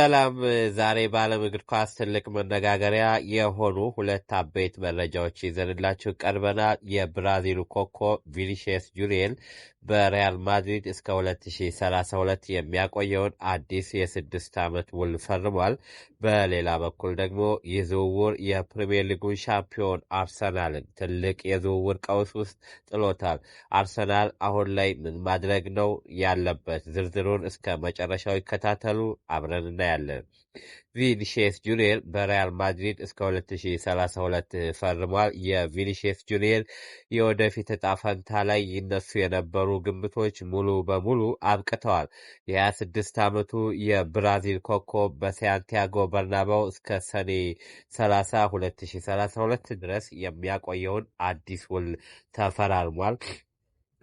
ሰላም ዛሬ በዓለም እግር ኳስ ትልቅ መነጋገሪያ የሆኑ ሁለት አበይት መረጃዎች ይዘንላችሁ ቀርበናል። የብራዚሉ ኮከብ ቪኒሺየስ ጁኒየር በሪያል ማድሪድ እስከ 2032 የሚያቆየውን አዲስ የ6 ዓመት ውል ፈርሟል። በሌላ በኩል ደግሞ ይህ ዝውውር የፕሪሚየር ሊጉን ሻምፒዮን አርሰናልን ትልቅ የዝውውር ቀውስ ውስጥ ጥሎታል። አርሰናል አሁን ላይ ምን ማድረግ ነው ያለበት? ዝርዝሩን እስከ መጨረሻው ይከታተሉ፣ አብረን እናያለን። ቪኒሺየስ ጁኒየር በሪያል ማድሪድ እስከ 2032 ፈርሟል። የቪኒሺየስ ጁኒየር የወደፊት እጣ ፈንታ ላይ ይነሱ የነበሩ ግምቶች ሙሉ በሙሉ አብቅተዋል። የ26 ዓመቱ የብራዚል ኮከብ በሳንቲያጎ በርናባው እስከ ሰኔ 30 2032 ድረስ የሚያቆየውን አዲስ ውል ተፈራርሟል።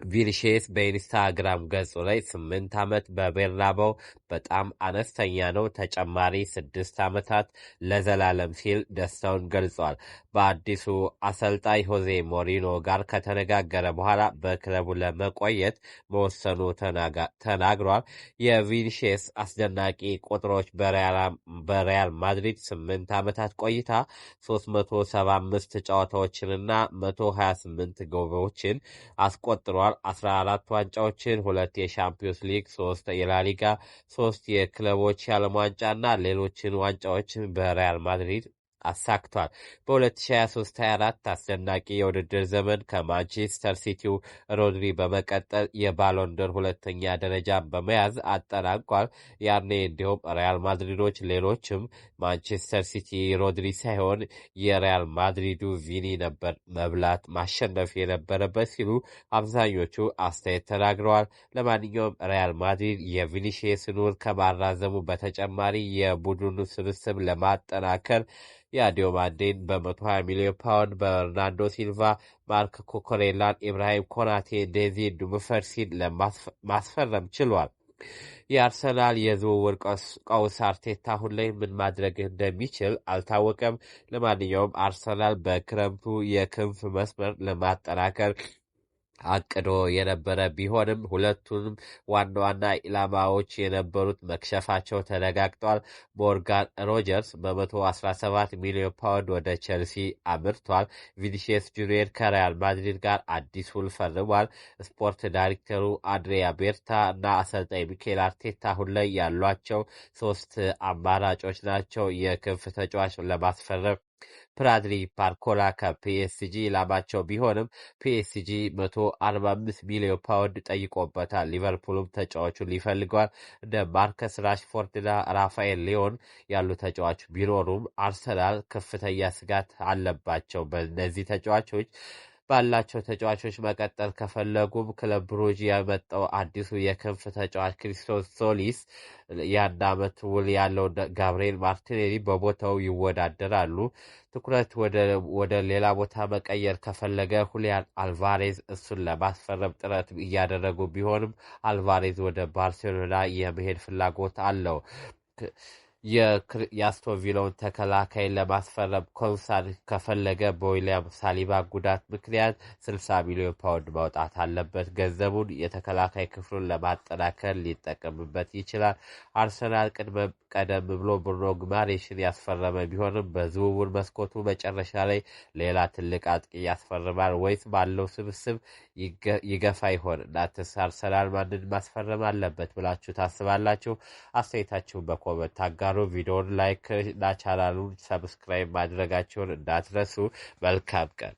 ቪኒሺየስ በኢንስታግራም ገጹ ላይ 8 ዓመት በቤርናባው በጣም አነስተኛ ነው፣ ተጨማሪ 6 ዓመታት ለዘላለም ሲል ደስታውን ገልጿል። በአዲሱ አሰልጣኝ ሆዜ ሞሪኖ ጋር ከተነጋገረ በኋላ በክለቡ ለመቆየት መወሰኑ ተናግሯል። የቪኒሺየስ አስደናቂ ቁጥሮች በሪያል ማድሪድ 8 ዓመታት ቆይታ 375 ጨዋታዎችንና 128 ጎሎችን አስቆጥሯል። 14 ዋንጫዎችን፣ 2 የሻምፒዮንስ ሊግ፣ 3 የላሊጋ፣ 3 የክለቦች የዓለም ዋንጫ እና ሌሎችን ዋንጫዎችን በሪያል ማድሪድ አሳክቷል። በ2023/24 አስደናቂ የውድድር ዘመን ከማንቸስተር ሲቲው ሮድሪ በመቀጠል የባሎንዶር ሁለተኛ ደረጃ በመያዝ አጠናቋል። ያኔ እንዲሁም ሪያል ማድሪዶች ሌሎችም ማንቸስተር ሲቲ ሮድሪ ሳይሆን የሪያል ማድሪዱ ቪኒ ነበር መብላት ማሸነፍ የነበረበት ሲሉ አብዛኞቹ አስተያየት ተናግረዋል። ለማንኛውም ሪያል ማድሪድ የቪኒሺየስን ውል ከማራዘሙ በተጨማሪ የቡድኑ ስብስብ ለማጠናከር የዲዮማንዴን በ120 ሚሊዮን ፓውንድ በበርናርዶ ሲልቫ፣ ማርክ ኮኮሬላን፣ ኢብራሂም ኮናቴ፣ ዴዚ ዱምፈርሲን ለማስፈረም ችሏል። የአርሰናል የዝውውር ቀውስ አርቴታ አሁን ላይ ምን ማድረግ እንደሚችል አልታወቀም። ለማንኛውም አርሰናል በክረምቱ የክንፍ መስመር ለማጠናከር አቅዶ የነበረ ቢሆንም ሁለቱንም ዋና ዋና ኢላማዎች የነበሩት መክሸፋቸው ተረጋግጧል። ሞርጋን ሮጀርስ በ117 ሚሊዮን ፓውንድ ወደ ቼልሲ አምርቷል። ቪኒሺየስ ጁኒየር ከሪያል ማድሪድ ጋር አዲስ ውል ፈርሟል። ስፖርት ዳይሬክተሩ አንድሪያ ቤርታ እና አሰልጣኝ ሚኬል አርቴታ አሁን ላይ ያሏቸው 3 አማራጮች ናቸው የክንፍ ተጫዋች ለማስፈረም። ፕራድሪ ባርኮላ ከፒኤስጂ ኢላማቸው ቢሆንም ፒኤስጂ 145 ሚሊዮን ፓውንድ ጠይቆበታል። ሊቨርፑልም ተጫዋቹን ይፈልገዋል። እንደ ማርከስ ራሽፎርድና ራፋኤል ሊዮን ያሉ ተጫዋች ቢኖሩም አርሰናል ከፍተኛ ስጋት አለባቸው። በእነዚህ ተጫዋቾች ባላቸው ተጫዋቾች መቀጠል ከፈለጉም ክለብ ብሩጅ ያመጣው አዲሱ የክንፍ ተጫዋች ክሪስቶስ ሶሊስ የ1 ዓመት ውል ያለው ጋብርኤል ማርቲኔሊ በቦታው ይወዳደራሉ። ትኩረት ወደ ሌላ ቦታ መቀየር ከፈለገ ሁሊያን አልቫሬዝ እሱን ለማስፈረም ጥረት እያደረጉ ቢሆንም አልቫሬዝ ወደ ባርሴሎና የመሄድ ፍላጎት አለው። የአስቶን ቪላውን ተከላካይ ለማስፈረም ኮንሳን ከፈለገ በዊሊያም ሳሊባ ጉዳት ምክንያት 60 ሚሊዮን ፓውንድ ማውጣት አለበት። ገንዘቡን የተከላካይ ክፍሉን ለማጠናከር ሊጠቀምበት ይችላል። አርሰናል ቀደም ብሎ ብሩኖ ጉማሬሽን ያስፈረመ ቢሆንም በዝውውር መስኮቱ መጨረሻ ላይ ሌላ ትልቅ አጥቂ ያስፈርማል ወይስ ባለው ስብስብ ይገፋ ይሆን? እናንተስ አርሰናል ማንን ማስፈረም አለበት ብላችሁ ታስባላችሁ? አስተያየታችሁን በኮመንት ታጋሩ። ቪዲዮውን ላይክ እና ቻናሉን ሰብስክራይብ ማድረጋቸውን እንዳትረሱ። መልካም ቀን።